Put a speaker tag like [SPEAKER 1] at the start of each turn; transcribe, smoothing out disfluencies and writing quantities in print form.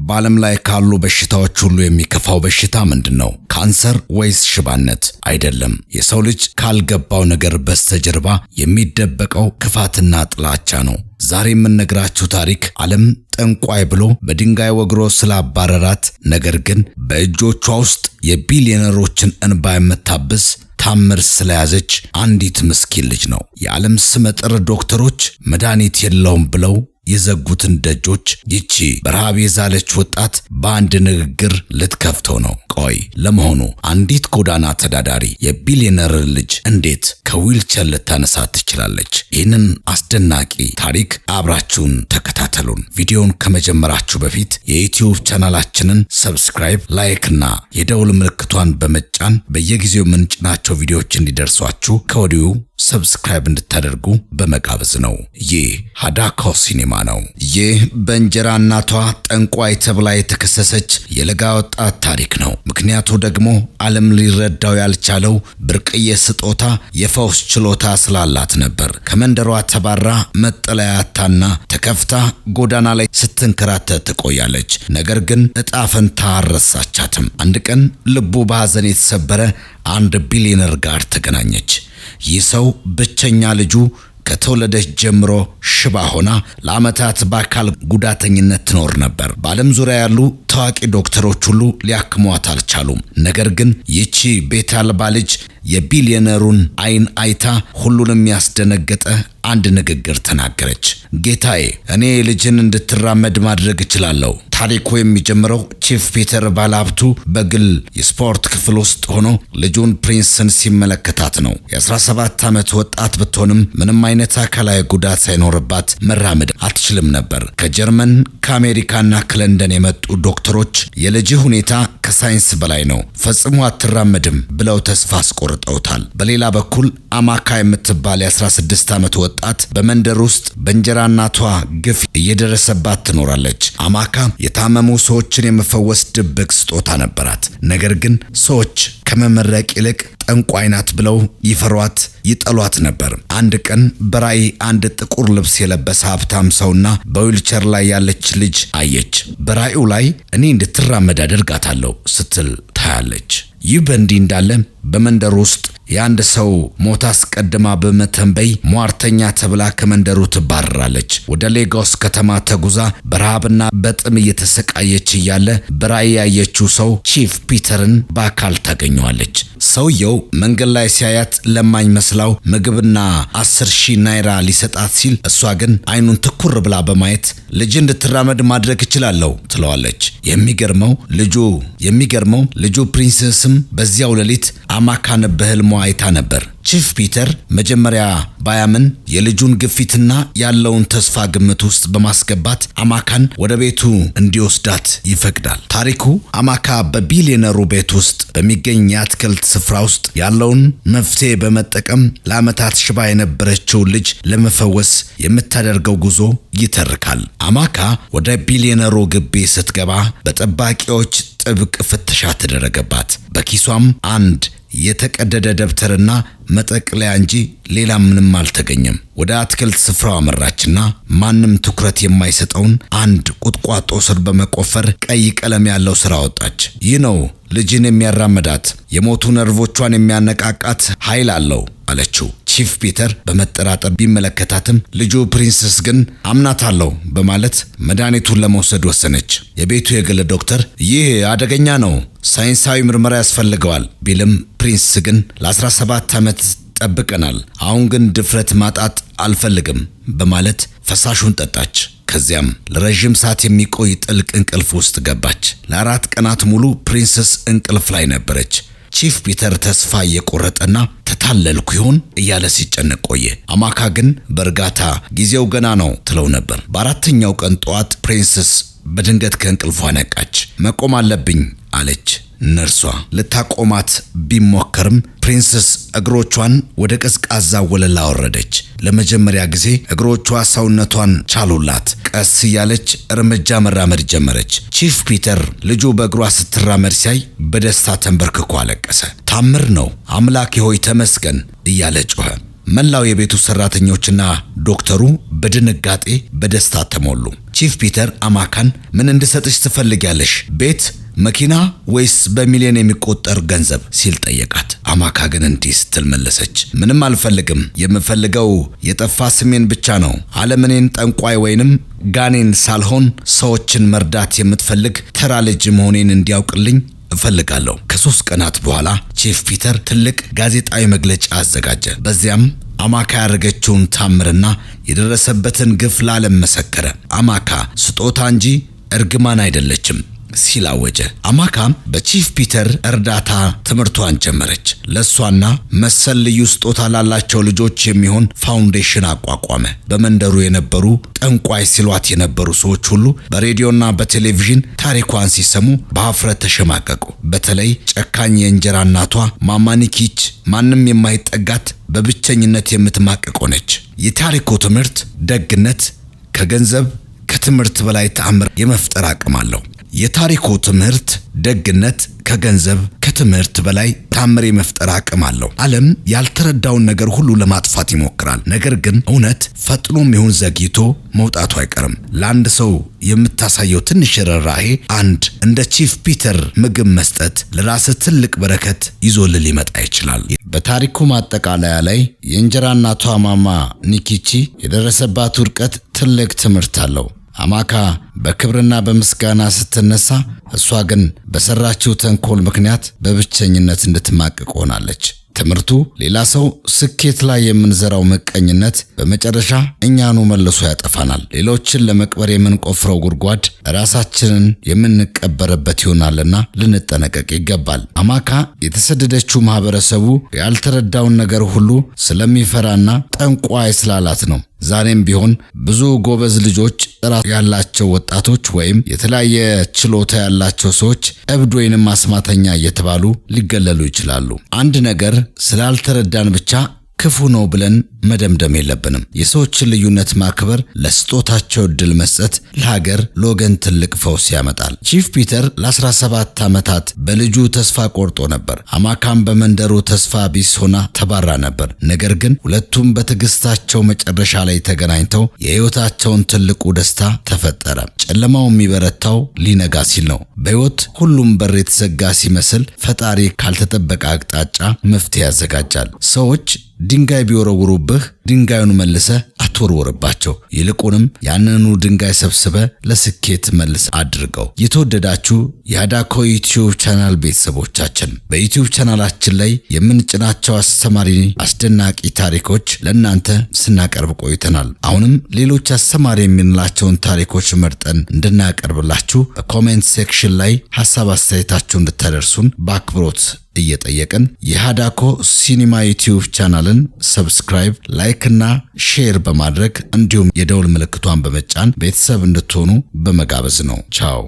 [SPEAKER 1] በዓለም ላይ ካሉ በሽታዎች ሁሉ የሚከፋው በሽታ ምንድነው? ካንሰር ወይስ ሽባነት? አይደለም። የሰው ልጅ ካልገባው ነገር በስተጀርባ የሚደበቀው ክፋትና ጥላቻ ነው። ዛሬ የምነግራችሁ ታሪክ ዓለም ጠንቋይ ብሎ በድንጋይ ወግሮ ስላባረራት፣ ነገር ግን በእጆቿ ውስጥ የቢሊዮነሮችን እንባ የምታብስ ታምር ስለያዘች አንዲት ምስኪን ልጅ ነው። የዓለም ስመጥር ዶክተሮች መድኃኒት የለውም ብለው የዘጉትን ደጆች ይቺ በረሃብ የዛለች ወጣት በአንድ ንግግር ልትከፍተው ነው። ቆይ ለመሆኑ አንዲት ጎዳና ተዳዳሪ የቢሊዮነር ልጅ እንዴት ከዊልቸር ልታነሳት ትችላለች? ይህንን አስደናቂ ታሪክ አብራችሁን ተከታተሉን። ቪዲዮውን ከመጀመራችሁ በፊት የዩቲዩብ ቻናላችንን ሰብስክራይብ፣ ላይክ እና የደውል ምልክቷን በመጫን በየጊዜው የምንጭናቸው ቪዲዮዎች እንዲደርሷችሁ ከወዲሁ ሰብስክራይብ እንድታደርጉ በመጋበዝ ነው። ይህ ሀዳኮ ሲኒማ ነው። ይህ በእንጀራ እናቷ ጠንቋይ ተብላ የተከሰሰች የለጋ ወጣት ታሪክ ነው። ምክንያቱ ደግሞ ዓለም ሊረዳው ያልቻለው ብርቅዬ ስጦታ የፈውስ ችሎታ ስላላት ነበር። ከመንደሯ ተባራ መጠለያ አጥታና ተከፍታ ጎዳና ላይ ስትንከራተት ትቆያለች። ነገር ግን እጣ ፈንታ አልረሳቻትም። አንድ ቀን ልቡ በሐዘን የተሰበረ አንድ ቢሊዮነር ጋር ተገናኘች። ይህ ሰው ብቸኛ ልጁ ከተወለደች ጀምሮ ሽባ ሆና ለዓመታት በአካል ጉዳተኝነት ትኖር ነበር። በዓለም ዙሪያ ያሉ ታዋቂ ዶክተሮች ሁሉ ሊያክሟት አልቻሉም። ነገር ግን ይቺ ቤት አልባ ልጅ የቢሊዮነሩን አይን አይታ ሁሉንም ያስደነገጠ አንድ ንግግር ተናገረች። ጌታዬ፣ እኔ ልጅን እንድትራመድ ማድረግ እችላለሁ። ታሪኩ የሚጀምረው ቺፍ ፒተር ባለሀብቱ በግል የስፖርት ክፍል ውስጥ ሆኖ ልጁን ፕሪንስን ሲመለከታት ነው። የ17 ዓመት ወጣት ብትሆንም ምንም አይነት አካላዊ ጉዳት ሳይኖርባት መራመድ አትችልም ነበር። ከጀርመን ከአሜሪካና ከለንደን የመጡ ዶክተሮች የልጅህ ሁኔታ ከሳይንስ በላይ ነው፣ ፈጽሞ አትራመድም ብለው ተስፋ አስቆርጠውታል። በሌላ በኩል አማካ የምትባል የ16 ዓመት ወጣት በመንደር ውስጥ በእንጀራ እናቷ ግፍ እየደረሰባት ትኖራለች። አማካ የታመሙ ሰዎችን የመፈወስ ድብቅ ስጦታ ነበራት። ነገር ግን ሰዎች ከመመረቅ ይልቅ ጠንቋይ ናት ብለው ይፈሯት፣ ይጠሏት ነበር። አንድ ቀን በራእይ አንድ ጥቁር ልብስ የለበሰ ሀብታም ሰውና በዊልቸር ላይ ያለች ልጅ አየች። በራእዩ ላይ እኔ እንድትራመድ አደርጋታለሁ ስትል ታያለች። ይህ በእንዲህ እንዳለ በመንደሩ ውስጥ የአንድ ሰው ሞት አስቀድማ በመተንበይ ሟርተኛ ተብላ ከመንደሩ ትባረራለች። ወደ ሌጎስ ከተማ ተጉዛ በረሃብና በጥም እየተሰቃየች እያለ በራእይ ያየችው ሰው ቺፍ ፒተርን በአካል ታገኘዋለች። ሰውየው መንገድ ላይ ሲያያት ለማኝ መስላው ምግብና 10,000 ናይራ ሊሰጣት ሲል፣ እሷ ግን አይኑን ትኩር ብላ በማየት ልጅ እንድትራመድ ማድረግ እችላለሁ ትለዋለች። የሚገርመው ልጁ ፕሪንስስም በዚያው ሌሊት አማካን በህልሟ አይታ ነበር። ቺፍ ፒተር መጀመሪያ ባያምን የልጁን ግፊትና ያለውን ተስፋ ግምት ውስጥ በማስገባት አማካን ወደ ቤቱ እንዲወስዳት ይፈቅዳል። ታሪኩ አማካ በቢሊዮነሩ ቤት ውስጥ በሚገኝ የአትክልት ስፍራ ውስጥ ያለውን መፍትሄ በመጠቀም ለዓመታት ሽባ የነበረችውን ልጅ ለመፈወስ የምታደርገው ጉዞ ይተርካል። አማካ ወደ ቢሊዮነሩ ግቢ ስትገባ በጠባቂዎች ጥብቅ ፍተሻ ተደረገባት። በኪሷም አንድ የተቀደደ ደብተርና መጠቅለያ እንጂ ሌላ ምንም አልተገኘም። ወደ አትክልት ስፍራው አመራችና ማንም ትኩረት የማይሰጠውን አንድ ቁጥቋጦ ስር በመቆፈር ቀይ ቀለም ያለው ስራ አወጣች። ይህ ነው ልጅን የሚያራምዳት፣ የሞቱ ነርቮቿን የሚያነቃቃት ኃይል አለው አለችው። ቺፍ ፒተር በመጠራጠር ቢመለከታትም ልጁ ፕሪንስስ ግን አምናታለሁ በማለት መድኃኒቱን ለመውሰድ ወሰነች። የቤቱ የግል ዶክተር ይህ አደገኛ ነው፣ ሳይንሳዊ ምርመራ ያስፈልገዋል ቢልም ፕሪንስ ግን ለ17 ዓመት ጠብቀናል፣ አሁን ግን ድፍረት ማጣት አልፈልግም በማለት ፈሳሹን ጠጣች። ከዚያም ለረጅም ሰዓት የሚቆይ ጥልቅ እንቅልፍ ውስጥ ገባች። ለ4 ቀናት ሙሉ ፕሪንስስ እንቅልፍ ላይ ነበረች። ቺፍ ፒተር ተስፋ እየቆረጠና ተታለልኩ ይሆን እያለ ሲጨነቅ ቆየ። አማካ ግን በእርጋታ ጊዜው ገና ነው ትለው ነበር። በአራተኛው ቀን ጠዋት ፕሪንስስ በድንገት ከእንቅልፏ ነቃች። መቆም አለብኝ አለች። ነርሷ ልታቆማት ቢሞከርም ፕሪንስስ እግሮቿን ወደ ቀዝቃዛ ወለል አወረደች። ለመጀመሪያ ጊዜ እግሮቿ ሰውነቷን ቻሉላት። ቀስ እያለች እርምጃ መራመድ ጀመረች። ቺፍ ፒተር ልጁ በእግሯ ስትራመድ ሲያይ በደስታ ተንበርክኮ አለቀሰ። ታምር ነው፣ አምላኬ ሆይ ተመስገን እያለ ጮኸ። መላው የቤቱ ሰራተኞችና ዶክተሩ በድንጋጤ በደስታ ተሞሉ። ቺፍ ፒተር አማካን ምን እንድሰጥሽ ትፈልጊያለሽ? ቤት፣ መኪና ወይስ በሚሊዮን የሚቆጠር ገንዘብ ሲል ጠየቃት። አማካ ግን እንዲህ ስትል መለሰች፣ ምንም አልፈልግም። የምፈልገው የጠፋ ስሜን ብቻ ነው። ዓለም እኔን ጠንቋይ ወይንም ጋኔን ሳልሆን ሰዎችን መርዳት የምትፈልግ ተራ ልጅ መሆኔን እንዲያውቅልኝ እፈልጋለሁ። ከ3 ቀናት በኋላ ቺፍ ፒተር ትልቅ ጋዜጣዊ መግለጫ አዘጋጀ። በዚያም አማካ ያደረገችውን ታምርና የደረሰበትን ግፍ ለዓለም መሰከረ። አማካ ስጦታ እንጂ እርግማን አይደለችም ሲል አወጀ። አማካም በቺፍ ፒተር እርዳታ ትምህርቷን ጀመረች። ለሷና መሰል ልዩ ስጦታ ላላቸው ልጆች የሚሆን ፋውንዴሽን አቋቋመ። በመንደሩ የነበሩ ጠንቋይ ሲሏት የነበሩ ሰዎች ሁሉ በሬዲዮና በቴሌቪዥን ታሪኳን ሲሰሙ በሀፍረት ተሸማቀቁ። በተለይ ጨካኝ የእንጀራ እናቷ ማማ ኒኪች ማንም የማይጠጋት በብቸኝነት የምትማቅቅ ሆነች። የታሪኩ ትምህርት ደግነት ከገንዘብ ከትምህርት በላይ ተአምር የመፍጠር አቅም አለው። የታሪኩ ትምህርት ደግነት ከገንዘብ ከትምህርት በላይ ታምር የመፍጠር አቅም አለው። ዓለም ያልተረዳውን ነገር ሁሉ ለማጥፋት ይሞክራል። ነገር ግን እውነት ፈጥኖም ይሁን ዘግይቶ መውጣቱ አይቀርም። ለአንድ ሰው የምታሳየው ትንሽ ርህራሄ፣ አንድ እንደ ቺፍ ፒተር ምግብ መስጠት ለራስ ትልቅ በረከት ይዞልህ ሊመጣ ይችላል። በታሪኩ ማጠቃለያ ላይ የእንጀራ እናቷ ማማ ኒኪቺ የደረሰባት ውድቀት ትልቅ ትምህርት አለው። አማካ በክብርና በምስጋና ስትነሳ፣ እሷ ግን በሰራችው ተንኮል ምክንያት በብቸኝነት እንድትማቅቅ ሆናለች። ትምህርቱ ሌላ ሰው ስኬት ላይ የምንዘራው ምቀኝነት በመጨረሻ እኛኑ መልሶ ያጠፋናል። ሌሎችን ለመቅበር የምንቆፍረው ጉድጓድ ራሳችንን የምንቀበርበት ይሆናልና ልንጠነቀቅ ይገባል። አማካ የተሰደደችው ማህበረሰቡ ያልተረዳውን ነገር ሁሉ ስለሚፈራና ጠንቋይ ስላላት ነው። ዛሬም ቢሆን ብዙ ጎበዝ ልጆች፣ ጥራት ያላቸው ወጣቶች ወይም የተለያየ ችሎታ ያላቸው ሰዎች እብድ ወይንም አስማተኛ እየተባሉ ሊገለሉ ይችላሉ። አንድ ነገር ስላልተረዳን ብቻ ክፉ ነው ብለን መደምደም የለብንም። የሰዎችን ልዩነት ማክበር፣ ለስጦታቸው እድል መስጠት ለሀገር ለወገን ትልቅ ፈውስ ያመጣል። ቺፍ ፒተር ለ17 ዓመታት በልጁ ተስፋ ቆርጦ ነበር። አማካም በመንደሩ ተስፋ ቢስ ሆና ተባራ ነበር። ነገር ግን ሁለቱም በትዕግስታቸው መጨረሻ ላይ ተገናኝተው የህይወታቸውን ትልቁ ደስታ ተፈጠረ። ጨለማው የሚበረታው ሊነጋ ሲል ነው። በህይወት ሁሉም በር የተዘጋ ሲመስል ፈጣሪ ካልተጠበቀ አቅጣጫ መፍትሄ ያዘጋጃል። ሰዎች ድንጋይ ቢወረውሩብህ ድንጋዩን መልሰ አትወርወርባቸው። ይልቁንም ያንኑ ድንጋይ ሰብስበ ለስኬት መልስ አድርገው። የተወደዳችሁ የሃዳኮ ዩቲዩብ ቻናል ቤተሰቦቻችን፣ በዩቲዩብ ቻናላችን ላይ የምንጭናቸው አስተማሪ አስደናቂ ታሪኮች ለእናንተ ስናቀርብ ቆይተናል። አሁንም ሌሎች አስተማሪ የምንላቸውን ታሪኮች መርጠን እንድናቀርብላችሁ በኮሜንት ሴክሽን ላይ ሐሳብ አስተያየታችሁን እንድታደርሱን በአክብሮት እየጠየቅን የሃዳኮ ሲኒማ ዩቲዩብ ቻናልን ሰብስክራይብ፣ ላይክ እና ሼር በማድረግ እንዲሁም የደውል ምልክቷን በመጫን ቤተሰብ እንድትሆኑ በመጋበዝ ነው። ቻው።